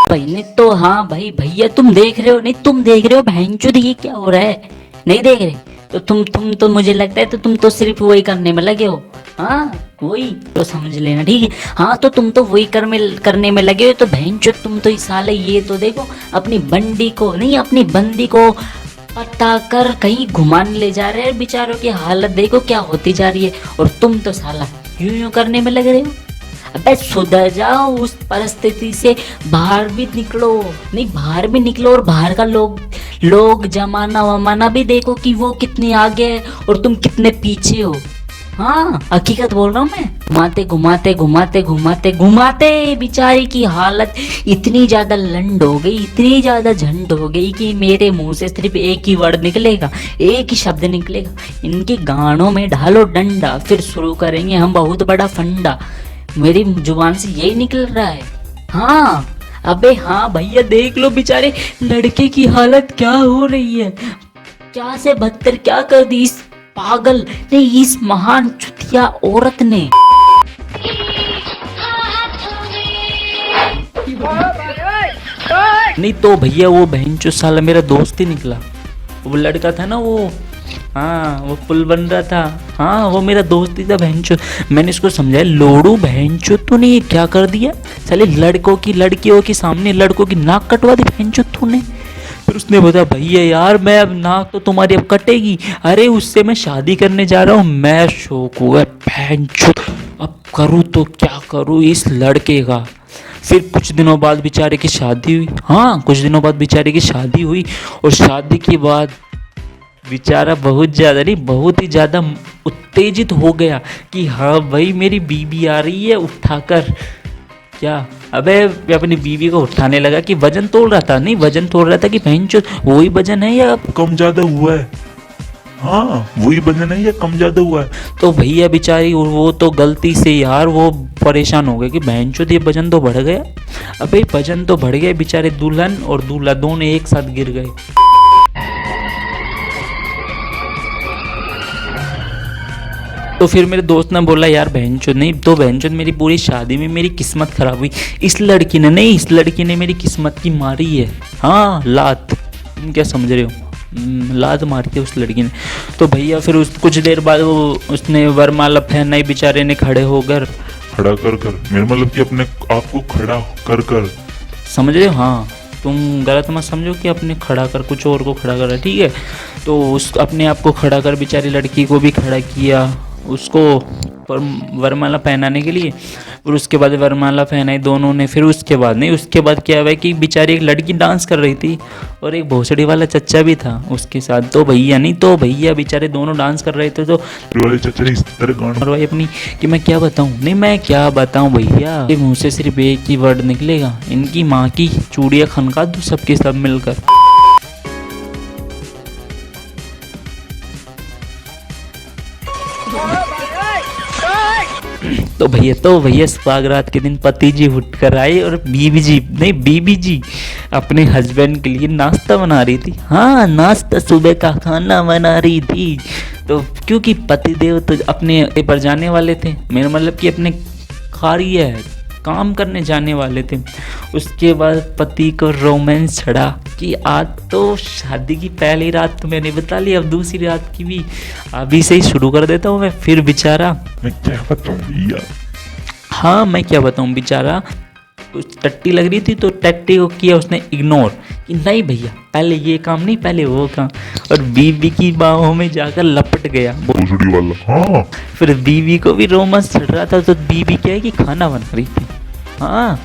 भाई ने तो हाँ भाई भैया तुम देख रहे हो, नहीं तुम देख रहे हो बहनचोद ये क्या हो रहा है, नहीं देख रहे तो तुम तो मुझे लगता है तो तुम तो सिर्फ वही करने में लगे हो। हाँ वही तो समझ लेना, ठीक है। हाँ तो तुम तो वही करने में लगे हो, तो बहनचोद तुम तो इस साले ये तो देखो अपनी बंदी को नहीं अपनी बंदी को पता कर कहीं घुमाने ले जा रहे हैं, बेचारों की हालत देखो क्या होती जा रही है, और तुम तो साला यूं यूं करने में लग रहे हो। अबे सुधर जाओ, उस परिस्थिति से बाहर भी निकलो, नहीं बाहर भी निकलो और बाहर का लोग जमाना वमाना भी देखो कि वो कितने आगे है और तुम कितने पीछे हो। हाँ हकीकत बोल रहा हूँ मैं। घुमाते बेचारी की हालत इतनी ज्यादा लंड हो गई, इतनी ज्यादा झंड हो गई कि मेरे मुंह से सिर्फ एक ही वर्ड निकलेगा, एक ही शब्द निकलेगा, इनकी गानों में ढालो डंडा, फिर शुरू करेंगे हम बहुत बड़ा फंडा। मेरी जुबान से यही निकल रहा है। हाँ अबे हाँ भैया देख लो बेचारे लड़के की हालत क्या हो रही है, क्या से बदतर क्या कर दी इस पागल ने, इस महान चुतिया औरत ने। नहीं तो भैया वो बहनचोद साला मेरा दोस्त ही निकला, वो लड़का था ना वो, हाँ वो पुल बन रहा था, हाँ वो मेरा दोस्त ही था बहनचोद। मैंने इसको समझाया लोड़ू बहनचोद तूने ये क्या कर दिया, साले लड़कियों के सामने लड़कों की नाक कटवा दी बहनचोद तूने। फिर उसने बताया भैया यार मैं अब नाक तो तुम्हारी अब कटेगी, अरे उससे मैं शादी करने जा रहा हूँ। मैं शौक हुआ बहनचोद अब करूँ तो क्या करूँ इस लड़के का। फिर कुछ दिनों बाद बेचारे की शादी हुई, हाँ कुछ दिनों बाद बेचारे की शादी हुई, और शादी के बाद बेचारा बहुत ही ज़्यादा उत्तेजित हो गया कि हाँ भाई मेरी बीबी आ रही है उठाकर। क्या अबे अपनी बीबी को उठाने लगा कि वजन तोल रहा था, नहीं वजन तोल रहा था कि बहनचोद वही वजन है या कम ज्यादा हुआ है, हाँ वही वजन है या कम ज्यादा हुआ है। तो भैया बेचारी वो तो गलती से यार वो परेशान हो गए कि बहनचोद ये वजन तो बढ़ गया। अबे वजन तो बढ़ गया, बेचारे दुल्हन और दूल्हा दोनों एक साथ गिर गए। तो फिर मेरे दोस्त ने बोला यार बहनचोद नहीं तो बहनचोद मेरी पूरी शादी में मेरी किस्मत खराब हुई, इस लड़की ने मेरी किस्मत की मारी है। हाँ लात, तुम क्या समझ रहे हो, लात मारी थी उस लड़की ने। तो भैया फिर उस कुछ देर बाद उसने वरमाला पहनाई, बेचारे ने खड़ा कर मेरा मतलब कि अपने आप को खड़ा कर समझ रहे हो। हाँ तुम गलत मत समझो कि अपने खड़ा कर कुछ और को खड़ा कर, ठीक है। तो उस अपने आप को खड़ा कर बेचारी लड़की को भी खड़ा किया उसको पर वरमाला पहनाने के लिए, और उसके बाद वरमाला पहनाई दोनों ने। फिर उसके बाद क्या हुआ कि बेचारी एक लड़की डांस कर रही थी और एक भोसड़ी वाला चच्चा भी था उसके साथ। तो भैया बेचारे दोनों डांस कर रहे थे। तो वाले चचा इस तरह गाना भाई अपनी कि मैं क्या बताऊं भैया, मुंह से सिर्फ एक ही वर्ड निकलेगा, इनकी माँ की चूड़ियाँ खनका दो सबके सब मिलकर। तो भैया सुहाग रात के दिन पति जी उठ कर आए और बीबी जी अपने हस्बैंड के लिए नाश्ता बना रही थी। हाँ नाश्ता सुबह का खाना बना रही थी। तो क्योंकि पति देव तो अपने पर जाने वाले थे, मेरा मतलब कि अपने काम करने जाने वाले थे। उसके बाद पति को रोमांस चढ़ा कि आज तो शादी की पहली रात तो मैंने बता ली, अब दूसरी रात की भी अभी से ही शुरू कर देता हूँ मैं। फिर बेचारा मैं क्या बताऊं भैया, हाँ मैं क्या बताऊँ बेचारा टट्टी लग रही थी तो टट्टी को किया उसने इग्नोर कि नहीं भैया पहले ये काम नहीं पहले वो काम, और बीबी की बाहों में जाकर लपट गया भोसड़ी वाला। हाँ फिर बीबी को भी रोमांस चढ़ रहा था। तो बीबी क्या है कि खाना बना रही थी, हाँ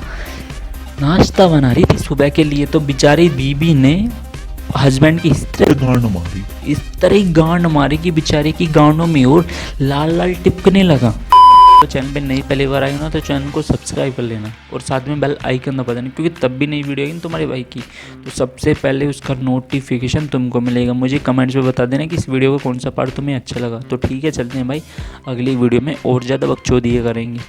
नाश्ता बना रही थी सुबह के लिए। तो बेचारी बीबी ने हस्बैंड की इस तरह गांड मारी कि बेचारे की गांडों में और लाल टिपकने लगा। तो चैनल पे नई पहली बार आई हो ना तो चैनल को सब्सक्राइब कर लेना और साथ में बेल आइकन दबा देना, क्योंकि तब भी नई वीडियो आएगी तुम्हारे भाई की तो सबसे पहले उसका नोटिफिकेशन तुमको मिलेगा। मुझे कमेंट्स में बता देना कि इस वीडियो का कौन सा पार्ट तुम्हें अच्छा लगा। तो ठीक है चलते हैं भाई, अगली वीडियो में और ज़्यादा बकचोदी करेंगे।